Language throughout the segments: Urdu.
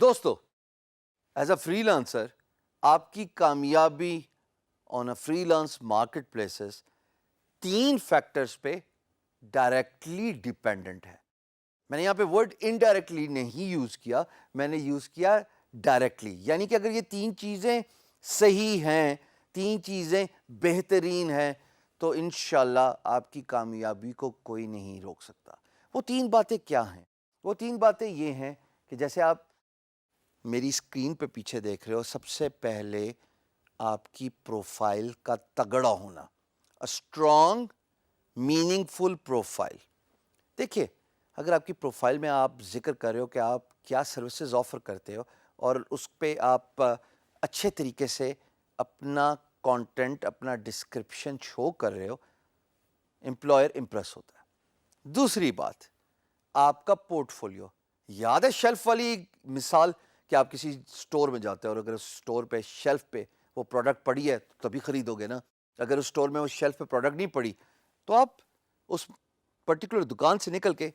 دوستو ایز اے فری لانسر آپ کی کامیابی on a freelance market places 3 factors پہ ڈائریکٹلی ڈیپینڈنٹ ہے. میں نے یہاں پہ ورڈ انڈائریکٹلی نہیں یوز کیا, میں نے یوز کیا ڈائریکٹلی. یعنی کہ اگر یہ 3 چیزیں صحیح ہیں, 3 چیزیں بہترین ہیں, تو انشاءاللہ آپ کی کامیابی کو کوئی نہیں روک سکتا. وہ 3 باتیں کیا ہیں؟ وہ 3 باتیں یہ ہیں کہ جیسے آپ میری اسکرین پہ پیچھے دیکھ رہے ہو, سب سے پہلے آپ کی پروفائل کا تگڑا ہونا, a strong meaningful profile. دیکھیے, اگر آپ کی پروفائل میں آپ ذکر کر رہے ہو کہ آپ کیا سروسز آفر کرتے ہو اور اس پہ آپ اچھے طریقے سے اپنا کانٹینٹ, اپنا ڈسکرپشن شو کر رہے ہو, امپلائر امپریس ہوتا ہے. دوسری بات, آپ کا پورٹ فولیو. یاد ہے شیلف والی مثال کہ آپ کسی سٹور میں جاتے ہو اور اگر اس سٹور پہ شیلف پہ وہ پروڈکٹ پڑی ہے تو تبھی خریدو گے نا. اگر اس سٹور میں اس شیلف پہ پروڈکٹ نہیں پڑی تو آپ اس پرٹیکولر دکان سے نکل کے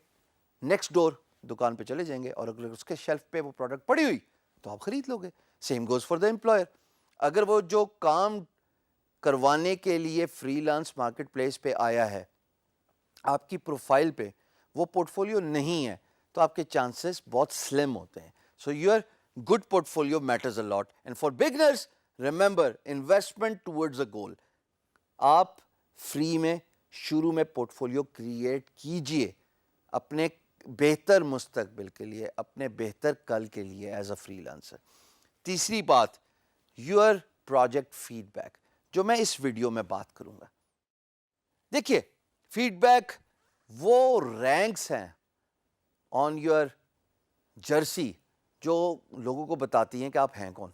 نیکسٹ ڈور دکان پہ چلے جائیں گے, اور اگر اس کے شیلف پہ وہ پروڈکٹ پڑی ہوئی تو آپ خرید لو گے. Same goes for the employer. اگر وہ جو کام کروانے کے لیے فری لانس مارکیٹ پلیس پہ آیا ہے, آپ کی پروفائل پہ وہ پورٹ فولیو نہیں ہے, تو آپ کے چانسز بہت سلم ہوتے ہیں. So your good portfolio matters a lot. And for beginners remember, investment towards a goal. آپ فری میں شروع میں پورٹ فولیو کریٹ کیجئے اپنے بہتر مستقبل کے لیے, اپنے بہتر کل کے لیے ایز اے فری لانسر. تیسری بات, یور پروجیکٹ فیڈ بیک, جو میں اس ویڈیو میں بات کروں گا. دیکھیے, فیڈ بیک وہ رینکس ہیں آن یور جرسی جو لوگوں کو بتاتی ہیں کہ آپ ہیں کون.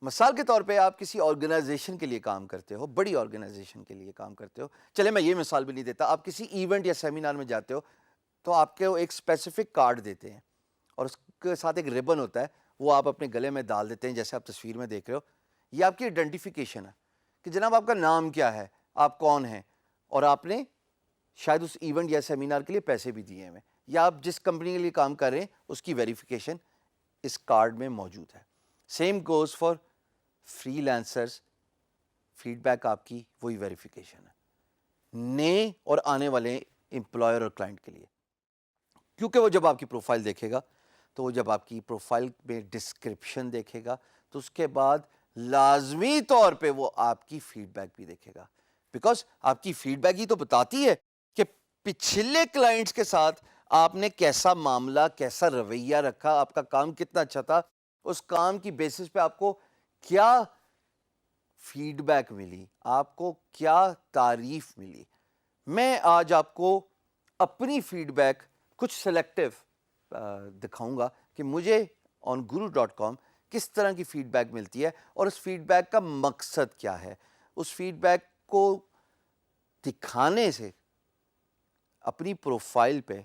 مثال کے طور پہ آپ کسی آرگنائزیشن کے لیے کام کرتے ہو, بڑی آرگنائزیشن کے لیے کام کرتے ہو. چلے میں یہ مثال بھی نہیں دیتا, آپ کسی ایونٹ یا سیمینار میں جاتے ہو تو آپ کے ایک اسپیسیفک کارڈ دیتے ہیں اور اس کے ساتھ ایک ربن ہوتا ہے, وہ آپ اپنے گلے میں ڈال دیتے ہیں جیسے آپ تصویر میں دیکھ رہے ہو. یہ آپ کی آئیڈینٹیفیکیشن ہے کہ جناب آپ کا نام کیا ہے, آپ کون ہیں, اور آپ نے شاید اس ایونٹ یا سیمینار کے لیے پیسے بھی دیے ہیں, یا آپ جس کمپنی کے لیے کام کر رہے ہیں اس کی ویریفیکیشن اس کارڈ میں موجود ہے. سیم گوز فار فری لانسرز. فیڈ بیک آپ کی وہی ویریفیکیشن ہے نئے اور آنے والے امپلائر اور کلائنٹ کے لیے. کیونکہ وہ جب آپ کی پروفائل دیکھے گا, تو وہ جب آپ کی پروفائل میں ڈسکرپشن دیکھے گا, تو اس کے بعد لازمی طور پہ وہ آپ کی فیڈ بیک بھی دیکھے گا. بیکاز آپ کی فیڈ بیک ہی تو بتاتی ہے کہ پچھلے کلائنٹس کے ساتھ آپ نے کیسا معاملہ, کیسا رویہ رکھا, آپ کا کام کتنا اچھا تھا, اس کام کی بیسس پہ آپ کو کیا فیڈ بیک ملی, آپ کو کیا تعریف ملی. میں آج آپ کو اپنی فیڈ بیک کچھ سلیکٹیو دکھاؤں گا کہ مجھے آن guru.com کس طرح کی فیڈ بیک ملتی ہے, اور اس فیڈ بیک کا مقصد کیا ہے. اس فیڈ بیک کو دکھانے سے اپنی پروفائل پہ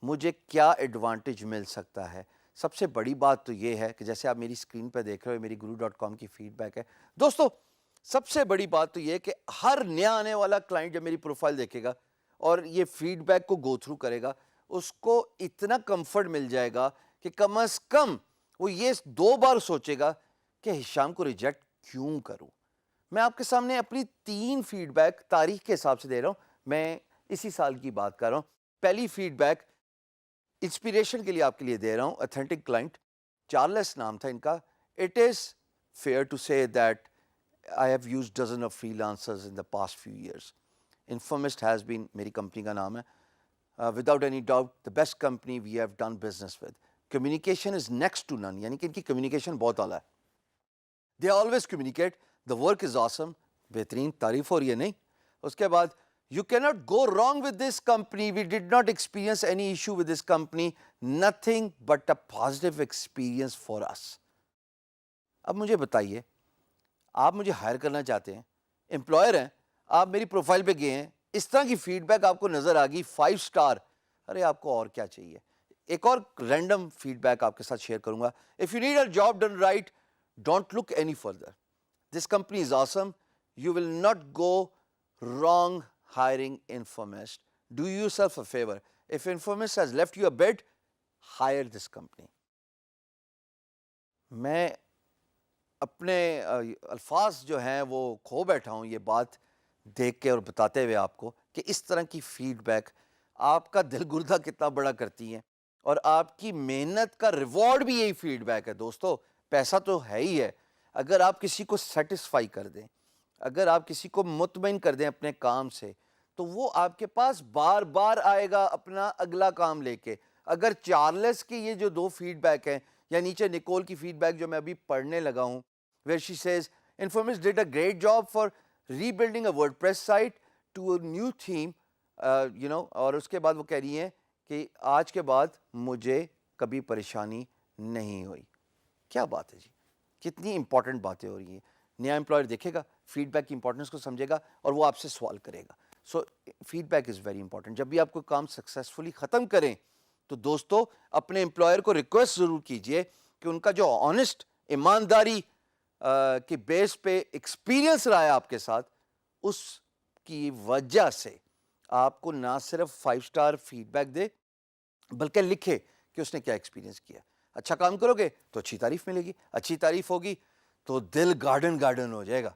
مجھے کیا ایڈوانٹیج مل سکتا ہے. سب سے بڑی بات تو یہ ہے کہ جیسے آپ میری اسکرین پہ دیکھ رہے ہو, میری guru.com کی فیڈ بیک ہے. دوستو, سب سے بڑی بات تو یہ ہے کہ ہر نیا آنے والا کلائنٹ جب میری پروفائل دیکھے گا اور یہ فیڈ بیک کو گو تھرو کرے گا, اس کو اتنا کمفرٹ مل جائے گا کہ کم از کم وہ یہ 2 بار سوچے گا کہ ہشام کو ریجیکٹ کیوں کروں. میں آپ کے سامنے اپنی 3 فیڈ بیک تاریخ کے حساب سے دے رہا ہوں, میں اسی سال کی بات کر رہا ہوں. پہلی فیڈ بیک انسپیریشن کے لیے آپ کے لیے دے رہا ہوں. اتھینٹک کلائنٹ, چارلس نام تھا ان کا. اٹ از فیئر ٹو سے that I have used dozen of freelancers in the past few years. Informist has been میری کمپنی کا نام ہے. Without any doubt the best company we have done business with. Communication is next to none. یعنی کہ ان کی کمیونیکیشن بہت اعلیٰ ہے. They always communicate. The work is awesome. بہترین تعریف ہو رہی ہے نہیں. اس کے بعد you cannot go wrong with this company. We did not experience any issue with this company. Nothing but a positive experience for us. اب مجھے بتائیے, آپ مجھے ہائر کرنا چاہتے ہیں, امپلائر ہیں, آپ میری پروفائل پہ گئے ہیں, اس طرح کی فیڈ بیک آپ کو نظر آ گئی 5 اسٹار, ارے آپ کو اور کیا چاہیے. ایک اور رینڈم فیڈ بیک آپ کے ساتھ شیئر کروں گا. If you need a job done right, don't look any further. This company is awesome. You will not go wrong hiring Informist. Do yourself a favor. If Informist has left you a bid, hire this company. میں اپنے الفاظ جو ہیں وہ کھو بیٹھا ہوں یہ بات دیکھ کے اور بتاتے ہوئے آپ کو کہ اس طرح کی فیڈ بیک آپ کا دل گردہ کتنا بڑا کرتی ہیں، اور آپ کی محنت کا ریوارڈ بھی یہی فیڈ بیک ہے دوستو. پیسہ تو ہے ہی ہے. اگر آپ کسی کو سیٹسفائی کر دیں، اگر آپ کسی کو مطمئن کر دیں اپنے کام سے، تو وہ آپ کے پاس بار بار آئے گا اپنا اگلا کام لے کے. اگر چارلس کی یہ جو 2 فیڈ بیک ہیں، یا نیچے نکول کی فیڈ بیک جو میں ابھی پڑھنے لگا ہوں، where she says Informix did a great job for rebuilding a WordPress site to a new theme, اور اس کے بعد وہ کہہ رہی ہیں کہ آج کے بعد مجھے کبھی پریشانی نہیں ہوئی. کیا بات ہے جی، کتنی امپورٹنٹ باتیں ہو رہی ہیں. نیا امپلائر دیکھے گا، فیڈ بیک کی امپورٹنس کو سمجھے گا اور وہ آپ سے سوال کرے گا. So feedback is very important. جب بھی آپ کوئی کام سکسیزفلی ختم کریں تو دوستو اپنے امپلائر کو ریکویسٹ ضرور کیجئے کہ ان کا جو آنیسٹ، ایمانداری کی بیس پہ ایکسپیرینس رہا ہے آپ کے ساتھ، اس کی وجہ سے آپ کو نہ صرف 5 اسٹار فیڈ بیک دے بلکہ لکھے کہ اس نے کیا ایکسپیرینس کیا. اچھا کام کرو گے تو اچھی تعریف ملے گی، اچھی تعریف ہوگی تو دل گارڈن گارڈن ہو جائے گا.